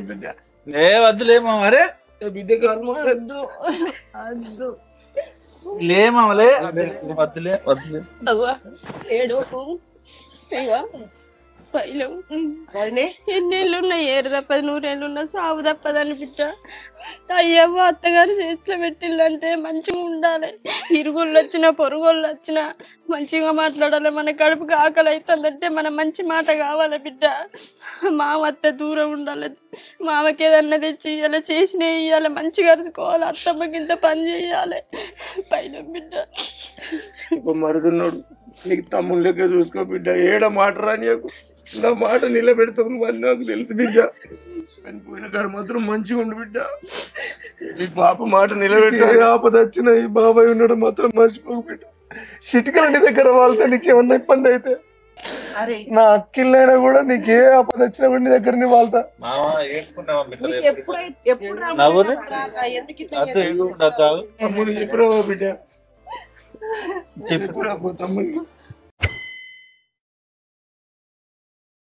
బిడ్డ ఏ వద్దులే మామ. అరే బిడ్డ కర్మ లే మామలే వద్దులే వద్దులే. ఏడోకు ఎన్నేళ్ళు ఉన్నాయి, ఏరు తప్పదు, 100 ఏళ్ళు ఉన్నా సాగు తప్పదని బిడ్డ. అయ్యవ్వ అత్తగారు చేతిలో పెట్టిల్లంటే మంచిగా ఉండాలి. ఇరుగుళ్ళు వచ్చినా పొరుగుళ్ళు వచ్చినా మంచిగా మాట్లాడాలి. మన కడుపుకి ఆకలి అవుతుందంటే మన మంచి మాట కావాలి బిడ్డ. మామ అత్త దూరం ఉండాలి, మామకి ఏదన్నా తెచ్చి ఇవ్వాలి, చేసినా ఇవ్వాలి, మంచిగా అరుచుకోవాలి, అత్తమ్మకి ఇంత పని చేయాలి. పైన బిడ్డ మరుదున్నాడు నీకు తమ్ముడు లెక్క చూసుకో బిడ్డ. ఏడ మాట రానియకు, నా మాట నిలబెడతావు నువ్వు అని నాకు తెలుసు బిడ్డ. చనిపోయిన కాడ మాత్రం మంచిగా ఉండు బిడ్డ. ఈ పాప మాట నిలబెట్టాలి. ఆపద వచ్చిన ఈ బాబాయ్ ఉన్నాడు మాత్రం మర్చిపోకు బిడ్డ. చిటికల నీ దగ్గర వాళ్ళతో నీకేమన్నా ఇబ్బంది అయితే నా అక్కిళ్ళైనా కూడా నీకే ఆపద వచ్చినా కూడా నీ దగ్గర నీ వాళ్ళతా. తమ్ముడు చెప్పురా బిడ్డ, చెప్పురా తమ్ముడు.